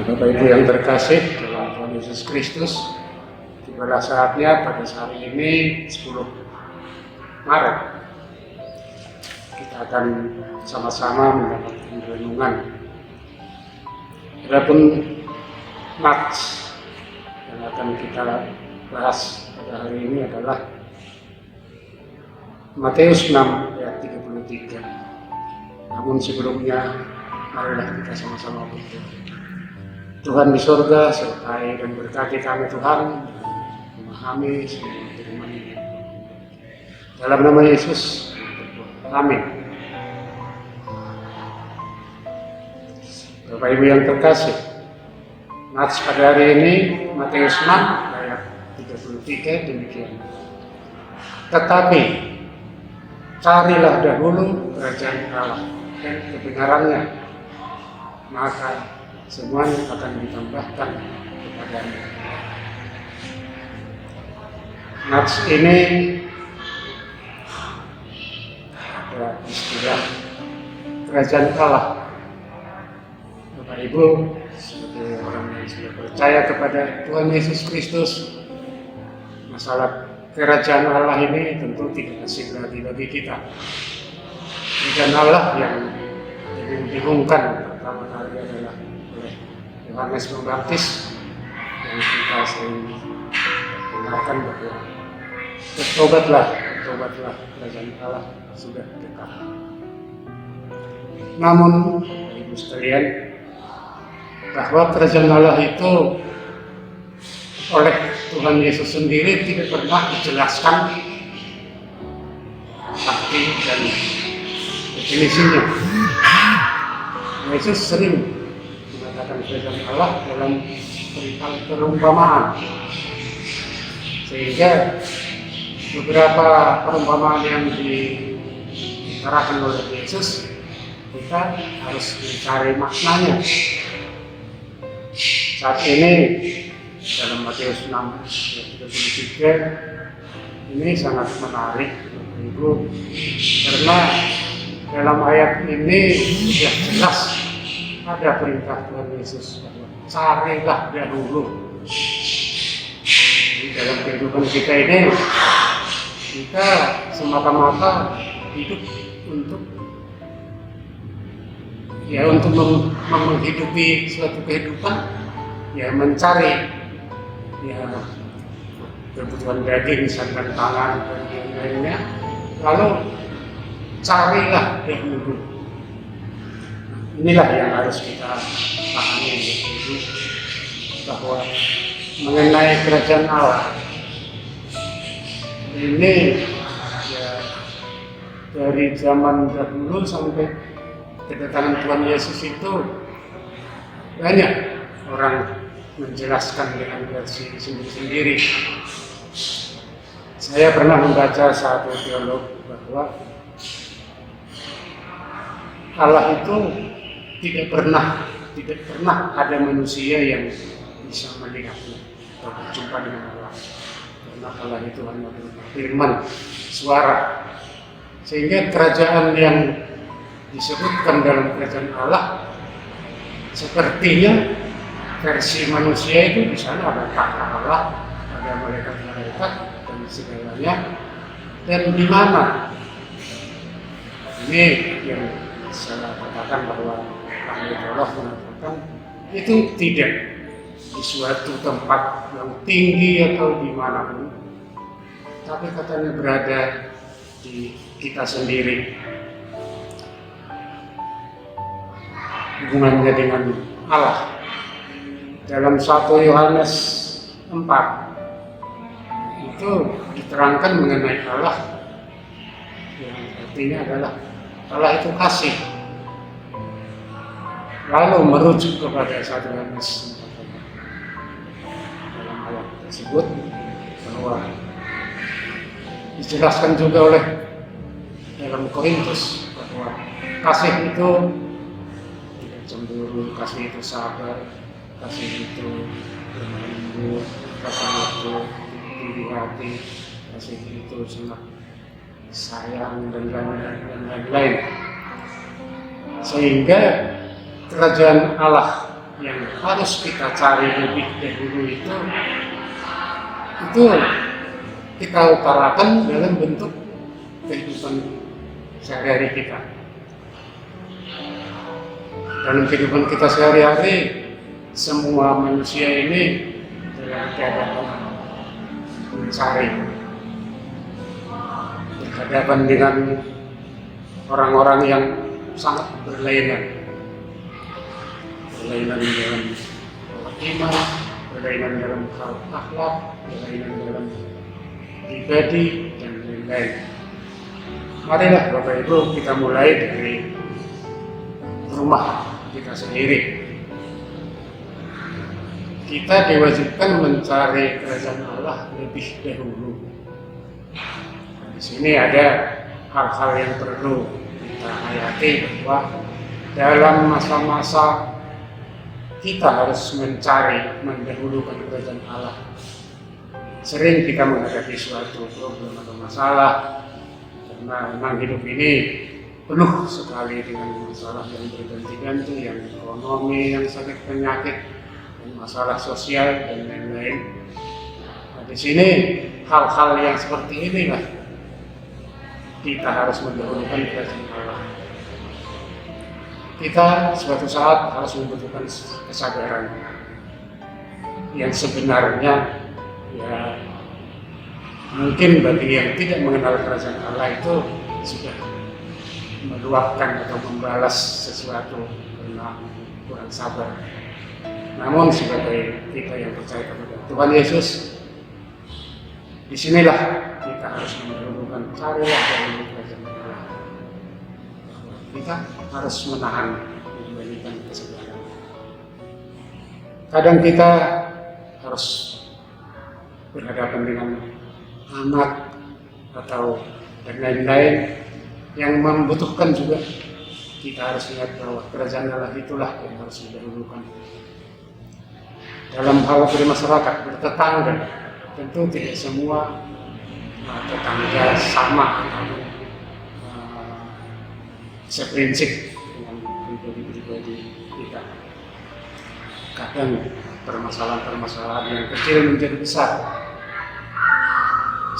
Bapak Ibu yang terkasih dalam Tuhan Yesus Kristus, tibalah saatnya pada hari ini 10 Maret kita akan sama-sama mendapatkan renungan. Adapun nats yang akan kita bahas pada hari ini adalah Matius 6 ayat 33. Namun sebelumnya, marilah kita sama-sama berdoa. Tuhan di surga, sertai dan berkati kami Tuhan, memahami semua firman-Mu. Dalam nama Yesus, amin. Bapak Ibu yang terkasih, nats pada hari ini Matius 6 ayat 33 demikian. Tetapi carilah dahulu kerajaan Allah dan kebenarannya, maka semuanya akan ditambahkan kepadamu. Nats ini ada istilah kerajaan Allah. Bapak Ibu, sebagai orang yang sudah percaya kepada Tuhan Yesus Kristus, masalah kerajaan Allah ini tentu tidak asing lagi bagi kita. Kerajaan Allah yang dibingungkan pertama kali adalah oleh Yohanes Pembaptis, yang kita sering dengarkan bahwa bertobatlah, kerajaan Allah sudah dekat. Namun, Ibu sekalian, bahwa kerajaan Allah itu oleh Tuhan Yesus sendiri tidak pernah dijelaskan arti dan definisinya. Yesus sering mengatakan kerajaan Allah dalam perihal perumpamaan, sehingga beberapa perumpamaan yang diterangkan oleh Yesus kita harus mencari maknanya. Saat ini dalam Matius 6 ayat 33 ini sangat menarik, Ibu, karena dalam ayat ini sudah jelas ada perintah Tuhan Yesus bahwa carilah dahulu. Di dalam kehidupan kita ini, kita semata-mata hidup untuk menghidupi suatu kehidupan, mencari kebutuhan daging, sandang tangan dan yang lainnya. Lalu carilah dahulu. Inilah yang harus kita pahami, yaitu bahwa mengenai kerajaan Allah ini dari zaman dahulu sampai kedatangan Tuhan Yesus itu banyak orang menjelaskan dengan versi sendiri-sendiri. Saya pernah membaca satu teolog bahwa Allah itu tidak pernah ada manusia yang bisa melihatnya atau berjumpa dengan Allah, karena Allah itu hanya firman, suara. Sehingga kerajaan yang disebutkan dalam kerajaan Allah sepertinya versi manusia itu di sana ada tahta Allah, ada malaikat-malaikat dan segalanya. Dan di mana ini yang saya katakan bahwa ahli teolog mengatakan itu tidak di suatu tempat yang tinggi atau di manapun, tapi katanya berada di kita sendiri. Hubungannya dengan Allah. Dalam 1 Yohanes 4 itu diterangkan mengenai Allah, yang artinya adalah Allah itu kasih. Lalu merujuk kepada 1 Yohanes 4 dalam ayat tersebut bahwa dijelaskan juga oleh dalam Korintus bahwa kasih itu tidak cemburu, kasih itu sabar, kasih itu berlembut, kasih itu tinggi hati, kasih itu sangat sayang dan lain-lain. Sehingga kerajaan Allah yang harus kita cari lebih dahulu itu kita utarakan dalam bentuk kehidupan sehari-hari kita. Dalam kehidupan kita sehari-hari, semua manusia ini dalam keadaan mencari, berhadapan dengan orang-orang yang sangat berlainan dalam iman, berlainan dalam hal akhlak, berlainan dalam pribadi, dan lain-lain. Marilah Bapak Ibu kita mulai dari rumah kita sendiri. Kita diwajibkan mencari kerajaan Allah lebih dahulu. Di sini ada hal-hal yang perlu kita hayati, bahwa dalam masa-masa kita harus mencari, mendahulukan kerajaan Allah. Sering kita menghadapi suatu problem atau masalah, karena memang hidup ini penuh sekali dengan masalah yang berganti-ganti, yang ekonomi, yang sakit penyakit, dan masalah sosial, dan lain-lain. Nah, di sini hal-hal yang seperti inilah kita harus mendahulukan kerajaan Allah. Kita suatu saat harus membutuhkan kesadaran yang sebenarnya, ya mungkin bagi yang tidak mengenal kerajaan Allah itu sudah meluapkan atau membalas sesuatu karena kurang sabar. Namun sebagai kita yang percaya kepada Tuhan Yesus, disinilah kita harus mendahulukan carilah dahulu kerajaan Allah. Kita harus menahan memberikan kesabaran. Kadang kita harus berhadapan dengan anak atau dan lain-lain yang membutuhkan juga. Kita harus ingat bahwa kerajaan Allah itulah yang harus didahulukan. Dalam hal bermasyarakat, bertetangga, tentu tidak semua tetangga sama atau seprinsip dengan pribadi-pribadi kita. Kadang permasalahan-permasalahan yang kecil menjadi besar.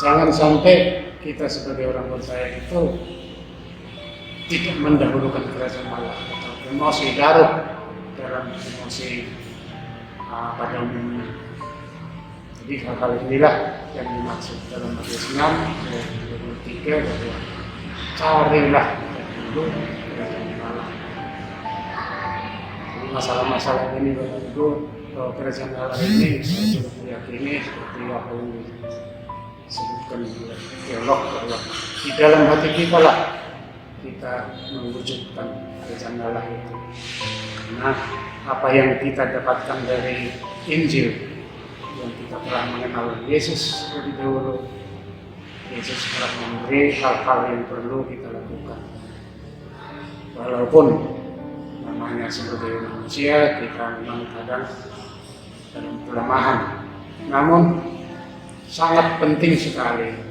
Jangan sampai kita sebagai orang percaya itu tidak mendahulukan kerajaan Allah atau emosi larut dalam emosi pada umumnya. Jadi hal-hal inilah yang dimaksud dalam Matius 6 ayat 23, bahwa carilah dahulu kerajaan Allah. Jadi masalah-masalah ini Bapak Ibu, kerajaan Allah ini saya juga meyakini seperti apa yang disebutkan oleh teolog, bahwa di dalam hati kita lah kita mewujudkan kerajaan Allah itu. Nah, apa yang kita dapatkan dari Injil, yang kita telah mengenal Yesus lebih dahulu, Yesus telah memberi hal-hal yang perlu kita lakukan. Walaupun namanya sebagai manusia, kita memang kadang dalam kelemahan, namun sangat penting sekali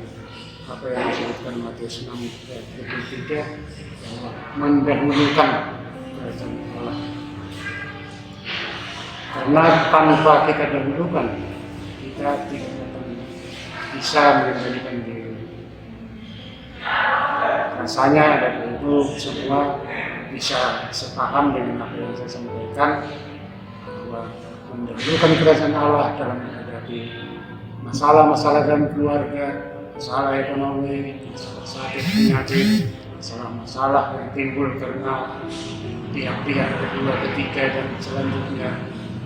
apa yang disebutkan Matius 6 ayat 23, bahwa mendahulukan kerajaan Allah. Karena tanpa kita dahulukan, kita tidak akan bisa mengendalikan diri. Rasanya dan itu semua bisa sepaham dengan apa yang saya sampaikan, bahwa mendahulukan kerajaan Allah dalam menghadapi masalah-masalah dalam keluarga, masalah ekonomi, masalah sakit penyakit, masalah-masalah yang timbul karena pihak-pihak kedua, ketiga, dan selanjutnya,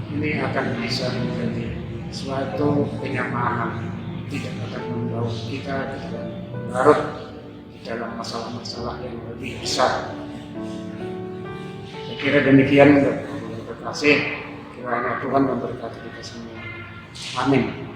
ini akan bisa menjadi suatu kenyamanan, tidak akan membawa kita larut di dalam masalah-masalah yang lebih besar. Saya kira demikian, dan terima kasih. Kiranya Tuhan memberkati kita semua. Amin.